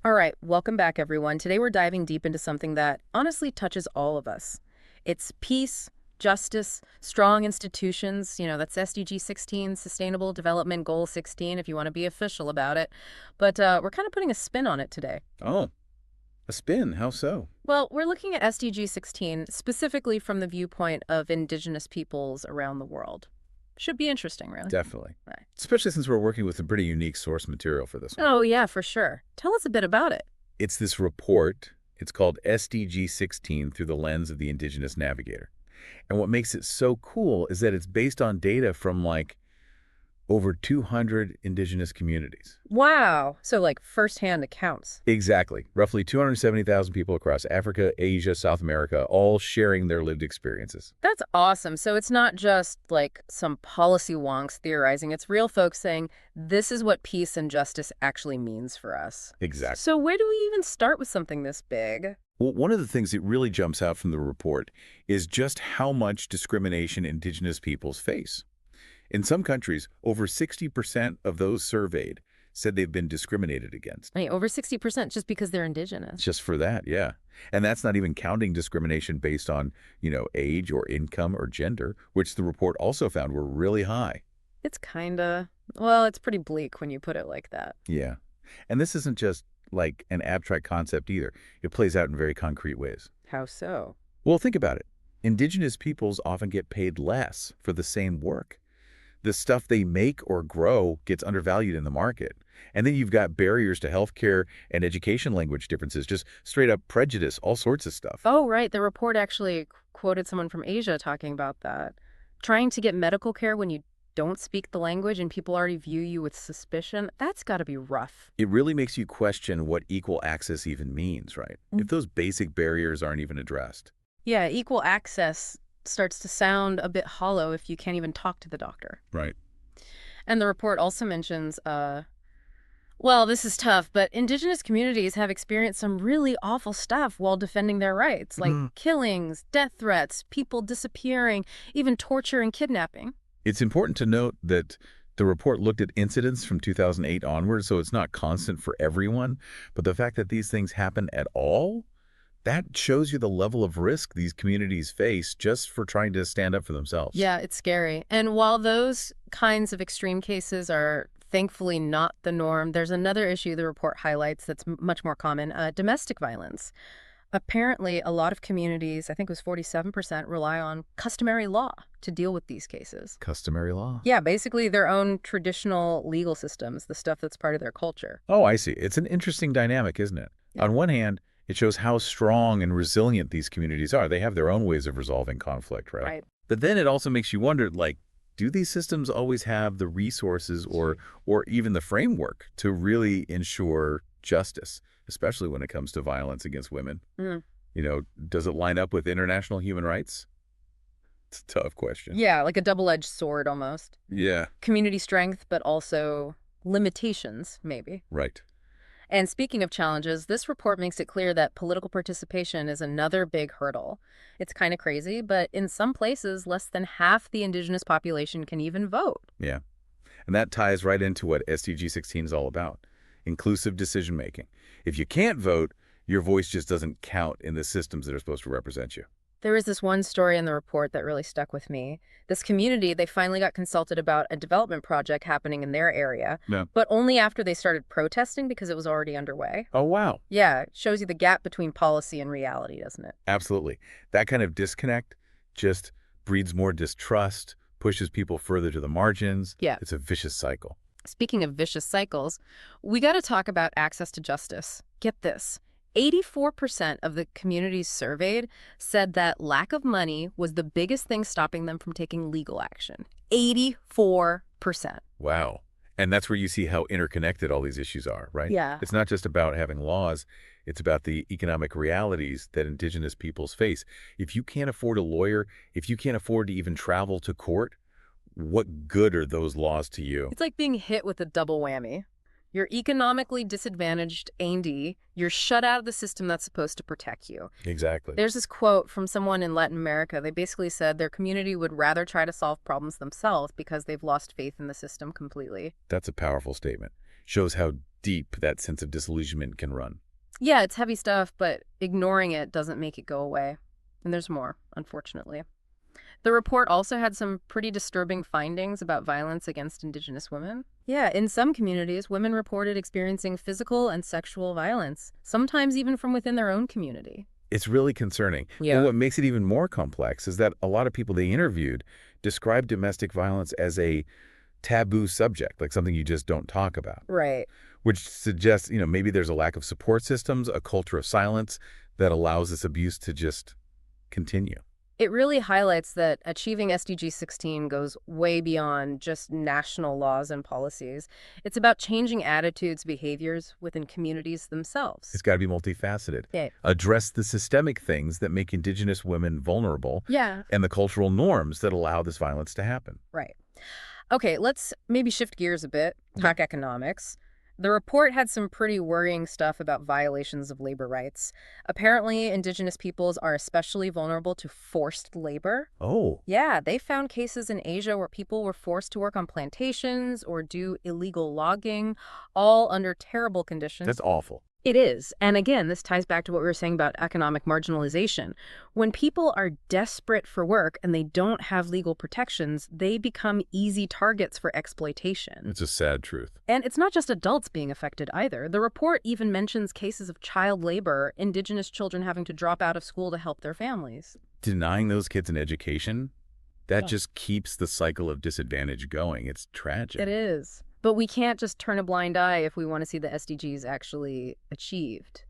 All right, welcome back, everyone. Today we're diving deep into something that honestly touches all of us. It's peace, justice, strong institutions. That's SDG 16, Sustainable Development Goal 16, if you want to be official about it. But we're kind of putting a spin on it today. Oh, a spin. How so? Well, we're looking at SDG 16 specifically from the viewpoint of indigenous peoples around the world. Should be interesting, really. Definitely. Right. Especially since we're working with some pretty unique source material for this one. Oh, yeah, for sure. Tell us a bit about it. It's this report. It's called SDG 16 through the lens of the Indigenous Navigator. And what makes it so cool is that it's based on data from over 200 indigenous communities. Wow. So, like, firsthand accounts. Exactly. Roughly 270,000 people across Africa, Asia, South America, all sharing their lived experiences. That's awesome. So it's not just like some policy wonks theorizing. It's real folks saying, this is what peace and justice actually means for us. Exactly. So where do we even start with something this big? Well, one of the things that really jumps out from the report is just how much discrimination indigenous peoples face. In some countries, over 60% of those surveyed said they've been discriminated against. I mean, over 60% just because they're indigenous. Just for that, yeah. And that's not even counting discrimination based on, age or income or gender, which the report also found were really high. It's well, it's pretty bleak when you put it like that. Yeah. And this isn't just like an abstract concept either. It plays out in very concrete ways. How so? Well, think about it. Indigenous peoples often get paid less for the same work. The stuff they make or grow gets undervalued in the market. And then you've got barriers to healthcare and education language differences, just straight up prejudice, all sorts of stuff. Oh, right. The report actually quoted someone from Asia talking about that. Trying to get medical care when you don't speak the language and people already view you with suspicion, that's got to be rough. It really makes you question what equal access even means, right? If those basic barriers aren't even addressed. Yeah, equal access starts to sound a bit hollow if you can't even talk to the doctor. Right. And the report also mentions, well, this is tough, but indigenous communities have experienced some really awful stuff while defending their rights, like killings, death threats, people disappearing, even torture and kidnapping. It's important to note that the report looked at incidents from 2008 onward, so it's not constant for everyone. But the fact that these things happen at all, that shows you the level of risk these communities face just for trying to stand up for themselves. Yeah, it's scary. And while those kinds of extreme cases are thankfully not the norm, there's another issue the report highlights that's much more common, domestic violence. Apparently, a lot of communities, I think it was 47%, rely on customary law to deal with these cases. Customary law. Yeah, basically their own traditional legal systems, the stuff that's part of their culture. Oh, I see. It's an interesting dynamic, isn't it? Yeah. On one hand, it shows how strong and resilient these communities are. They have their own ways of resolving conflict, right? Right. But then it also makes you wonder, do these systems always have the resources or even the framework to really ensure justice, especially when it comes to violence against women? Mm. Does it line up with international human rights? It's a tough question. Yeah, like a double-edged sword almost. Yeah. Community strength, but also limitations, maybe. Right. And speaking of challenges, this report makes it clear that political participation is another big hurdle. It's kind of crazy, but in some places, less than half the indigenous population can even vote. Yeah. And that ties right into what SDG 16 is all about. Inclusive decision-making. If you can't vote, your voice just doesn't count in the systems that are supposed to represent you. There was this one story in the report that really stuck with me. This community, they finally got consulted about a development project happening in their area, Yeah. but only after they started protesting because it was already underway. Oh, wow. Yeah, it shows you the gap between policy and reality, doesn't it? Absolutely. That kind of disconnect just breeds more distrust, pushes people further to the margins. Yeah. It's a vicious cycle. Speaking of vicious cycles, we got to talk about access to justice. Get this. 84% of the communities surveyed said that lack of money was the biggest thing stopping them from taking legal action. 84%. Wow. And that's where you see how interconnected all these issues are, right? Yeah. It's not just about having laws. It's about the economic realities that indigenous peoples face. If you can't afford a lawyer, if you can't afford to even travel to court, what good are those laws to you? It's like being hit with a double whammy. You're economically disadvantaged A&D. You're shut out of the system that's supposed to protect you. Exactly. There's this quote from someone in Latin America. They basically said their community would rather try to solve problems themselves because they've lost faith in the system completely. That's a powerful statement. Shows how deep that sense of disillusionment can run. Yeah, it's heavy stuff, but ignoring it doesn't make it go away. And there's more, unfortunately. The report also had some pretty disturbing findings about violence against Indigenous women. Yeah, in some communities, women reported experiencing physical and sexual violence, sometimes even from within their own community. It's really concerning. And Yeah. what makes it even more complex is that a lot of people they interviewed described domestic violence as a taboo subject, like something you just don't talk about, Right. which suggests, maybe there's a lack of support systems, a culture of silence that allows this abuse to just continue. It really highlights that achieving SDG 16 goes way beyond just national laws and policies. It's about changing attitudes, behaviors within communities themselves. It's got to be multifaceted. Yeah. Address the systemic things that make Indigenous women vulnerable Yeah. and the cultural norms that allow this violence to happen. Right. Okay, let's maybe shift gears a bit, talk economics. The report had some pretty worrying stuff about violations of labor rights. Apparently, Indigenous peoples are especially vulnerable to forced labor. Oh, Yeah, they found cases in Asia where people were forced to work on plantations or do illegal logging, all under terrible conditions. that's awful. It is. And again, this ties back to what we were saying about economic marginalization. When people are desperate for work and they don't have legal protections, they become easy targets for exploitation. It's a sad truth. And it's not just adults being affected either. The report even mentions cases of child labor, Indigenous children having to drop out of school to help their families. Denying those kids an education, that Yeah. just keeps the cycle of disadvantage going. It's tragic. It is. But we can't just turn a blind eye if we want to see the SDGs actually achieved.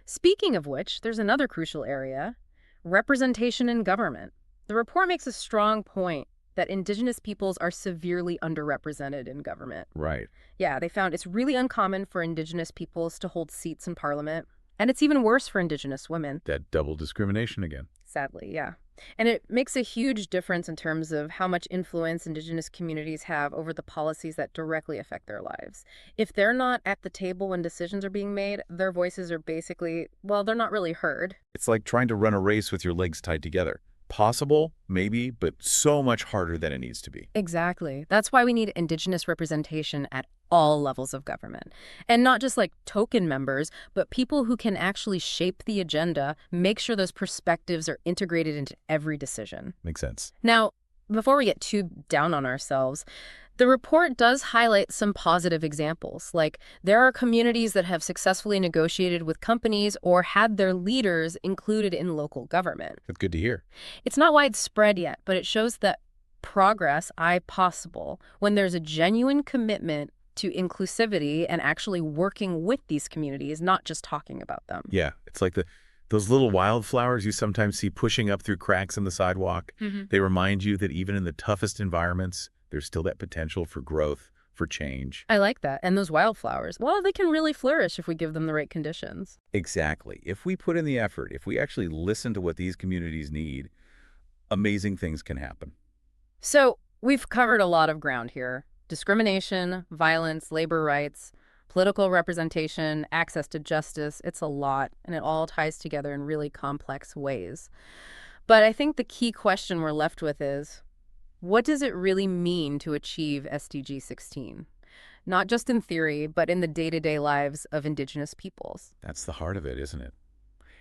Speaking of which, there's another crucial area, representation in government. The report makes a strong point that Indigenous peoples are severely underrepresented in government. Right. Yeah, they found it's really uncommon for Indigenous peoples to hold seats in parliament, and it's even worse for Indigenous women. That double discrimination again. Sadly, yeah. And it makes a huge difference in terms of how much influence Indigenous communities have over the policies that directly affect their lives. If they're not at the table when decisions are being made, their voices are basically, well, they're not really heard. It's like trying to run a race with your legs tied together. Possible, maybe, but so much harder than it needs to be. Exactly. That's why we need Indigenous representation at all levels of government. And not just like token members, but people who can actually shape the agenda, make sure those perspectives are integrated into every decision. Makes sense. Now, before we get too down on ourselves, the report does highlight some positive examples. Like, there are communities that have successfully negotiated with companies or had their leaders included in local government. That's good to hear. It's not widespread yet, but it shows that progress is possible when there's a genuine commitment to inclusivity and actually working with these communities, not just talking about them. Yeah, it's like those little wildflowers you sometimes see pushing up through cracks in the sidewalk. They remind you that even in the toughest environments, there's still that potential for growth, for change. I like that. And those wildflowers, well, they can really flourish if we give them the right conditions. Exactly. If we put in the effort, if we actually listen to what these communities need, amazing things can happen. So we've covered a lot of ground here. Discrimination, violence, labor rights, political representation, access to justice. It's a lot, and it all ties together in really complex ways. But I think the key question we're left with is, what does it really mean to achieve SDG 16? Not just in theory, but in the day-to-day lives of Indigenous peoples. That's the heart of it, isn't it?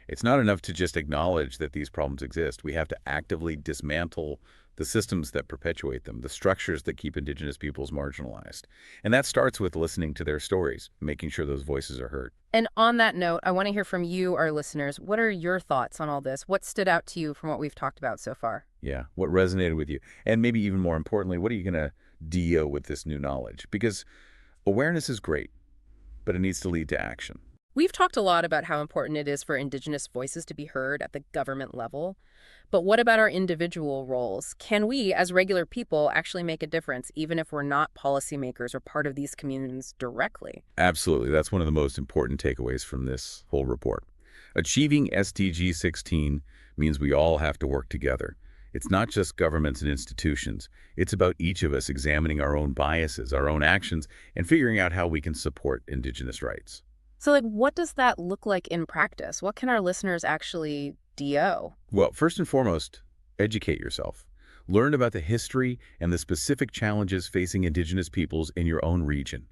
It's not enough to just acknowledge that these problems exist. We have to actively dismantle the systems that perpetuate them, the structures that keep Indigenous peoples marginalized. And that starts with listening to their stories, making sure those voices are heard. And on that note, I want to hear from you, our listeners. What are your thoughts on all this? What stood out to you from what we've talked about so far? Yeah, what resonated with you? And maybe even more importantly, what are you going to deal with this new knowledge? Because awareness is great, but it needs to lead to action. We've talked a lot about how important it is for Indigenous voices to be heard at the government level. But what about our individual roles? Can we, as regular people, actually make a difference, even if we're not policymakers or part of these communities directly? Absolutely. That's one of the most important takeaways from this whole report. Achieving SDG 16 means we all have to work together. It's not just governments and institutions. It's about each of us examining our own biases, our own actions, and figuring out how we can support Indigenous rights. So, like, what does that look like in practice? What can our listeners actually do? Well, first and foremost, educate yourself. Learn about the history and the specific challenges facing Indigenous peoples in your own region.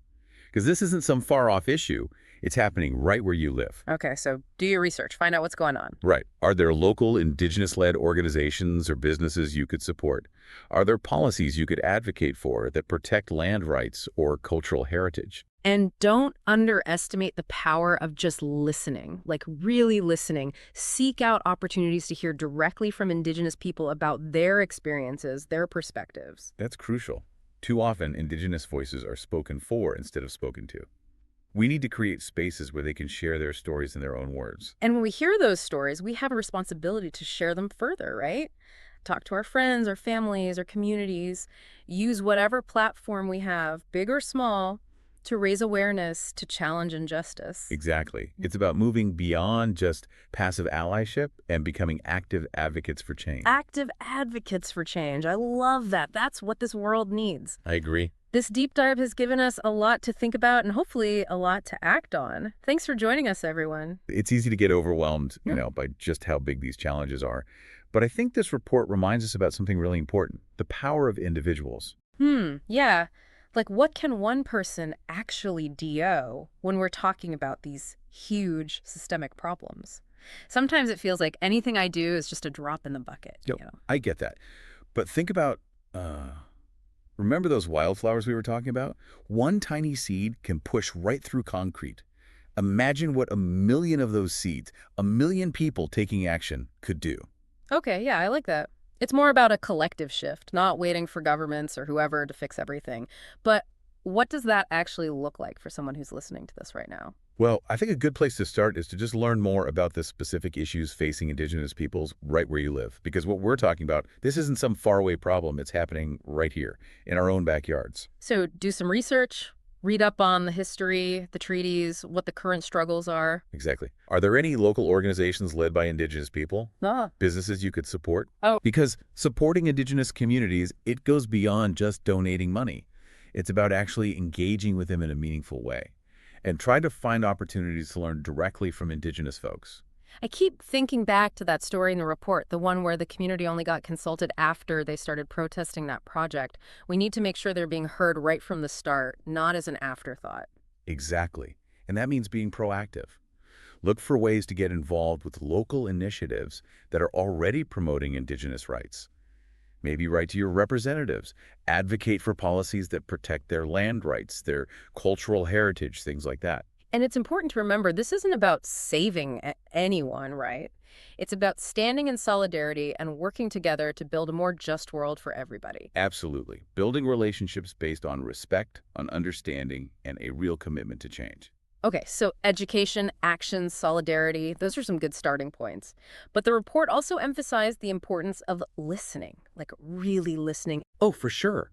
Because this isn't some far-off issue. It's happening right where you live. Okay, so do your research. Find out what's going on. Right. Are there local indigenous-led organizations or businesses you could support? Are there policies you could advocate for that protect land rights or cultural heritage? And don't underestimate the power of just listening, like really listening. Seek out opportunities to hear directly from Indigenous people about their experiences, their perspectives. That's crucial. Too often, Indigenous voices are spoken for instead of spoken to. We need to create spaces where they can share their stories in their own words. And when we hear those stories, we have a responsibility to share them further, right? Talk to our friends, our families, our communities. Use whatever platform we have, big or small, to raise awareness, to challenge injustice. Exactly. It's about moving beyond just passive allyship and becoming active advocates for change. Active advocates for change. I love that. That's what this world needs. I agree. This deep dive has given us a lot to think about and hopefully a lot to act on. Thanks for joining us, everyone. It's easy to get overwhelmed, by just how big these challenges are. But I think this report reminds us about something really important, the power of individuals. Yeah. Like, what can one person actually do when we're talking about these huge systemic problems? Sometimes it feels like anything I do is just a drop in the bucket. I get that. But think about, remember those wildflowers we were talking about? One tiny seed can push right through concrete. Imagine what a million of those seeds, a million people taking action could do. Okay, yeah, I like that. It's more about a collective shift, not waiting for governments or whoever to fix everything. But what does that actually look like for someone who's listening to this right now? Well, I think a good place to start is to just learn more about the specific issues facing Indigenous peoples right where you live. Because what we're talking about, this isn't some faraway problem. It's happening right here in our own backyards. So do some research, read up on the history, the treaties, what the current struggles are. Exactly. Are there any local organizations led by Indigenous people? Ah. Businesses you could support? Oh. Because supporting Indigenous communities, it goes beyond just donating money. It's about actually engaging with them in a meaningful way. And try to find opportunities to learn directly from Indigenous folks. I keep thinking back to that story in the report, the one where the community only got consulted after they started protesting that project. We need to make sure they're being heard right from the start, not as an afterthought. Exactly. And that means being proactive. Look for ways to get involved with local initiatives that are already promoting Indigenous rights. Maybe write to your representatives. Advocate for policies that protect their land rights, their cultural heritage, things like that. And it's important to remember this isn't about saving anyone, right? It's about standing in solidarity and working together to build a more just world for everybody. Absolutely. Building relationships based on respect, on understanding, and a real commitment to change. Okay, so education, action, solidarity, those are some good starting points. But the report also emphasized the importance of listening, like really listening. Oh, for sure.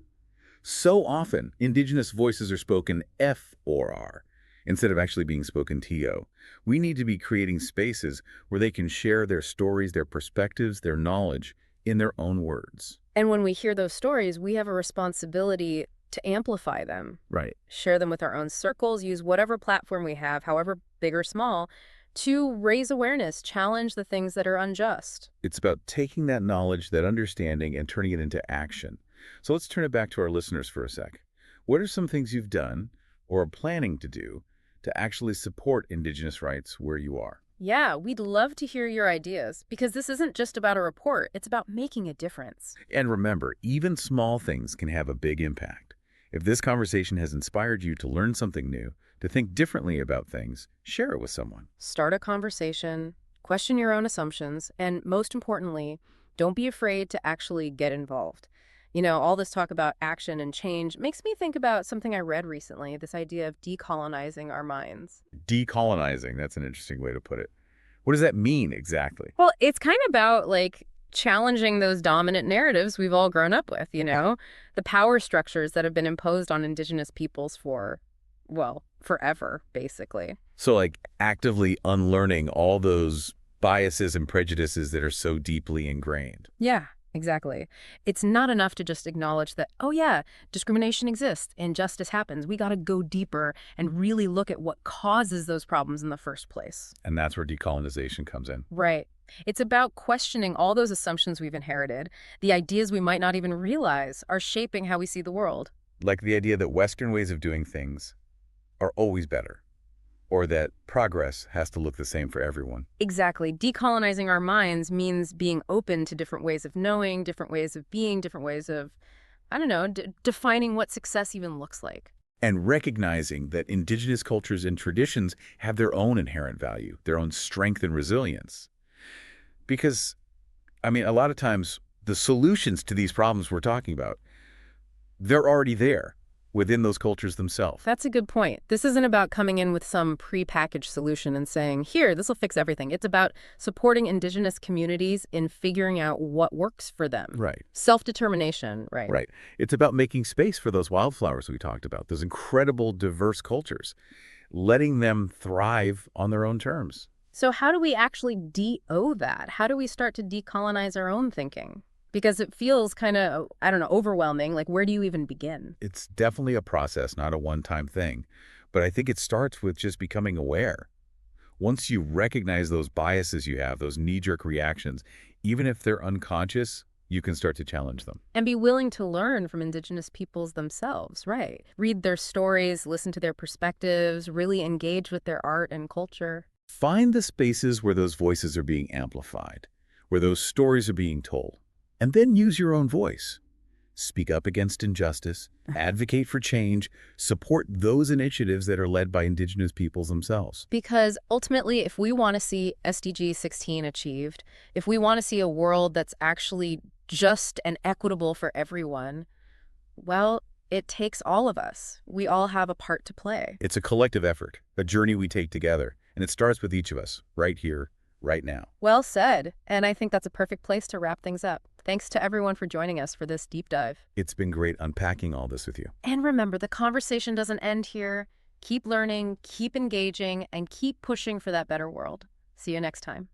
So often, Indigenous voices are spoken F or R, instead of actually being spoken TO. We need to be creating spaces where they can share their stories, their perspectives, their knowledge in their own words. And when we hear those stories, we have a responsibility to amplify them. Right. Share them with our own circles, use whatever platform we have, however big or small, to raise awareness, challenge the things that are unjust. It's about taking that knowledge, that understanding, and turning it into action. So let's turn it back to our listeners for a sec. What are some things you've done or are planning to do to actually support Indigenous rights where you are? Yeah, we'd love to hear your ideas, because this isn't just about a report, it's about making a difference. And remember, even small things can have a big impact. If this conversation has inspired you to learn something new, to think differently about things, share it with someone. Start a conversation, question your own assumptions, and most importantly, don't be afraid to actually get involved. All this talk about action and change makes me think about something I read recently, this idea of decolonizing our minds. Decolonizing, that's an interesting way to put it. What does that mean exactly? Well, it's kind of about, challenging those dominant narratives we've all grown up with, the power structures that have been imposed on Indigenous peoples for, well, forever, basically. So actively unlearning all those biases and prejudices that are so deeply ingrained. Yeah. Exactly. It's not enough to just acknowledge that, oh yeah, discrimination exists, injustice happens. We got to go deeper and really look at what causes those problems in the first place. And that's where decolonization comes in. Right. It's about questioning all those assumptions we've inherited, the ideas we might not even realize are shaping how we see the world. Like the idea that Western ways of doing things are always better, or that progress has to look the same for everyone. Exactly. Decolonizing our minds means being open to different ways of knowing, different ways of being, different ways of, I don't know, defining what success even looks like. And recognizing that indigenous cultures and traditions have their own inherent value, their own strength and resilience. Because, I mean, a lot of times the solutions to these problems we're talking about, they're already there within those cultures themselves. That's a good point. This isn't about coming in with some prepackaged solution and saying, here, this will fix everything. It's about supporting indigenous communities in figuring out what works for them. Right. Self-determination, right? Right. It's about making space for those wildflowers we talked about, those incredible diverse cultures, letting them thrive on their own terms. So how do we actually de-owe that? How do we start to decolonize our own thinking? Because it feels kind of, I don't know, overwhelming. Like, where do you even begin? It's definitely a process, not a one-time thing. But I think it starts with just becoming aware. Once you recognize those biases you have, those knee-jerk reactions, even if they're unconscious, you can start to challenge them. And be willing to learn from indigenous peoples themselves, right? Read their stories, listen to their perspectives, really engage with their art and culture. Find the spaces where those voices are being amplified, where those stories are being told, and then use your own voice. Speak up against injustice, advocate for change, support those initiatives that are led by indigenous peoples themselves. Because ultimately, if we want to see SDG 16 achieved, if we want to see a world that's actually just and equitable for everyone, well, it takes all of us. We all have a part to play. It's a collective effort, a journey we take together, and it starts with each of us, right here, right now. Well said. And I think that's a perfect place to wrap things up. Thanks to everyone for joining us for this deep dive. It's been great unpacking all this with you. And remember, the conversation doesn't end here. Keep learning, keep engaging, and keep pushing for that better world. See you next time.